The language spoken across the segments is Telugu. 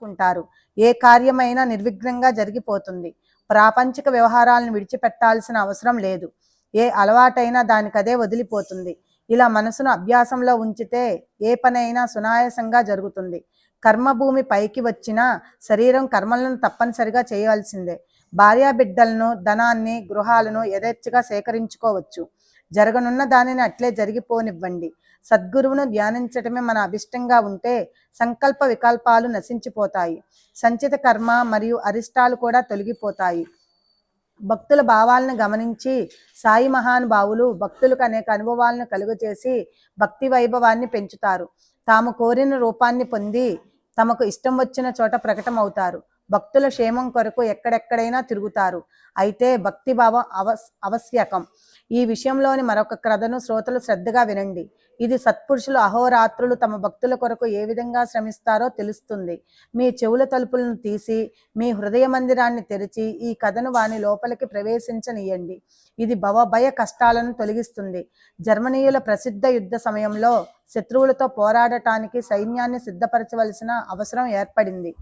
కుంటారు. ఏ కార్యమైనా నిర్విఘ్నంగా జరిగిపోతుంది. ప్రాపంచిక వ్యవహారాలను విడిచిపెట్టాల్సిన అవసరం లేదు. ఏ అలవాటైనా దానికదే వదిలిపోతుంది. ఇలా మనసును అభ్యాసంలో ఉంచితే ఏ పనైనా సునాయాసంగా జరుగుతుంది. కర్మభూమి పైకి వచ్చినా శరీరం కర్మలను తప్పనిసరిగా చేయవలసిందే. భార్యాబిడ్డలను, ధనాన్ని, గృహాలను యథేచ్ఛగా సేకరించుకోవచ్చు. జరగనున్న దానిని అట్లే జరిగిపోనివ్వండి. సద్గురువును ధ్యానించటమే మన అభిష్టంగా ఉంటే సంకల్ప వికల్పాలు నశించిపోతాయి. సంచిత కర్మ మరియు అరిష్టాలు కూడా తొలగిపోతాయి. భక్తుల భావాలను గమనించి సాయి మహానుభావులు భక్తులకు అనేక అనుభవాలను కలుగజేసి భక్తి వైభవాన్ని పెంచుతారు. తాము కోరిన రూపాన్ని పొంది తమకు ఇష్టం వచ్చిన చోట ప్రకటమవుతారు. భక్తుల క్షేమం కొరకు ఎక్కడెక్కడైనా తిరుగుతారు. అయితే భక్తిభావం ఆవశ్యకం. ఈ విషయంలోని మరొక కథను శ్రోతలు శ్రద్ధగా వినండి. ఇది సత్పురుషులు అహోరాత్రులు తమ భక్తుల కొరకు ఏ విధంగా శ్రమిస్తారో తెలుస్తుంది. మీ చెవుల తలుపులను తీసి మీ హృదయ మందిరాన్ని తెరిచి ఈ కథను వాని లోపలికి ప్రవేశించనీయండి. ఇది భవభయ కష్టాలను తొలగిస్తుంది. జర్మనీయుల ప్రసిద్ధ యుద్ధ సమయంలో శత్రువులతో పోరాడటానికి సైన్యాన్ని సిద్ధపరచవలసిన అవసరం ఏర్పడింది.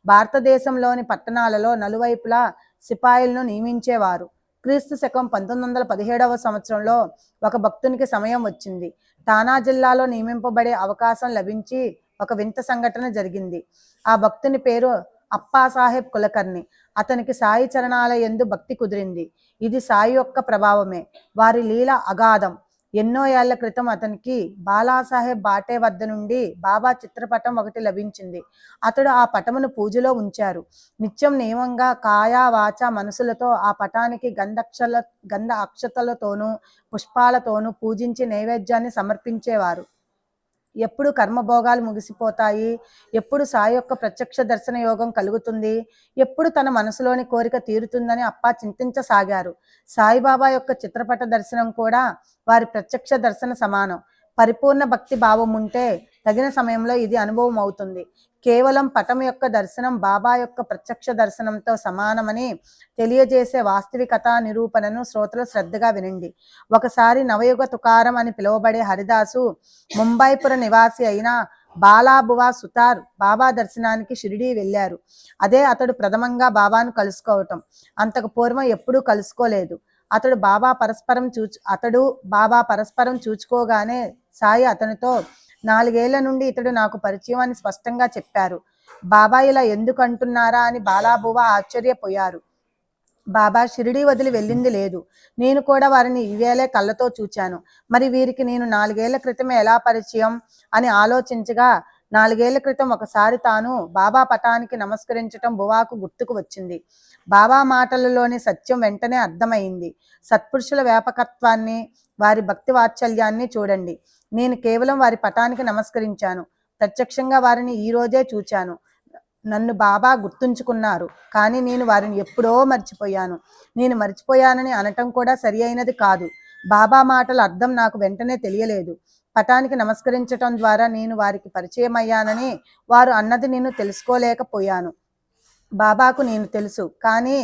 భారతదేశంలోని పట్టణాలలో నలువైపులా సిపాయిలను నియమించేవారు. క్రీస్తు శకం 1917వ సంవత్సరంలో ఒక భక్తునికి సమయం వచ్చింది. ఠానా జిల్లాలో నియమింపబడే అవకాశం లభించి ఒక వింత సంఘటన జరిగింది. ఆ భక్తుని పేరు అప్పాసాహెబ్ కులకర్ణి. అతనికి సాయి చరణాల యందు భక్తి కుదిరింది. ఇది సాయి యొక్క ప్రభావమే. వారి లీల అగాధం. ఎన్నో ఏళ్ల క్రితం అతనికి బాలాసాహెబ్ బాటే వద్ద నుండి బాబా చిత్రపటం ఒకటి లభించింది. అతడు ఆ పటమును పూజలో ఉంచారు. నిత్యం నియమంగా కాయా వాచ మనసులతో ఆ పటానికి గంధ అక్షతలతోనూ పుష్పాలతోనూ పూజించి నైవేద్యాన్ని సమర్పించేవారు. ఎప్పుడు కర్మభోగాలు ముగిసిపోతాయి, ఎప్పుడు సాయి యొక్క ప్రత్యక్ష దర్శన యోగం కలుగుతుంది, ఎప్పుడు తన మనసులోని కోరిక తీరుతుందని అప్పా చింతించసాగారు. సాయిబాబా యొక్క చిత్రపట దర్శనం కూడా వారి ప్రత్యక్ష దర్శన సమానం. పరిపూర్ణ భక్తి భావం ఉంటే తగిన సమయంలో ఇది అనుభవం అవుతుంది. కేవలం పటం యొక్క దర్శనం బాబా యొక్క ప్రత్యక్ష దర్శనంతో సమానమని తెలియజేసే వాస్తవికత నిరూపణను శ్రోతలు శ్రద్ధగా వినండి. ఒకసారి నవయుగ తుకారం అని పిలువబడే హరిదాసు ముంబైపుర నివాసి అయిన బాలాబువా సుతార్ బాబా దర్శనానికి షిరిడీ వెళ్ళారు. అదే అతడు ప్రథమంగా బాబాను కలుసుకోవటం. అంతకు పూర్వం ఎప్పుడూ కలుసుకోలేదు. అతడు బాబా పరస్పరం చూచుకోగానే సాయి అతనితో 4 ఏళ్ల నుండి ఇతడు నాకు పరిచయం అని స్పష్టంగా చెప్పారు. బాబా ఇలా ఎందుకు అంటున్నారా అని బాలాబువా ఆశ్చర్యపోయారు. బాబా షిరిడీ వదిలి వెళ్ళింది లేదు. నేను కూడా వారిని ఈవేళే కళ్ళతో చూచాను. మరి వీరికి నేను 4 ఏళ్ల క్రితమే ఎలా పరిచయం అని ఆలోచించగా 4 ఏళ్ల క్రితం ఒకసారి తాను బాబా పటానికి నమస్కరించటం బువాకు గుర్తుకు వచ్చింది. బాబా మాటలలోని సత్యం వెంటనే అర్థమైంది. సత్పురుషుల వ్యాపకత్వాన్ని, వారి భక్తి వాత్సల్యాన్ని చూడండి. నేను కేవలం వారి పటానికి నమస్కరించాను. ప్రత్యక్షంగా వారిని ఈ రోజే చూచాను. నన్ను బాబా గుర్తుంచుకున్నారు. కానీ నేను వారిని ఎప్పుడో మర్చిపోయాను. నేను మర్చిపోయానని అనటం కూడా సరి అయినది కాదు. బాబా మాటల అర్థం నాకు వెంటనే తెలియలేదు. పటానికి నమస్కరించటం ద్వారా నేను వారికి పరిచయమయ్యానని వారు అన్నది నేను తెలుసుకోలేకపోయాను. బాబాకు నేను తెలుసు, కానీ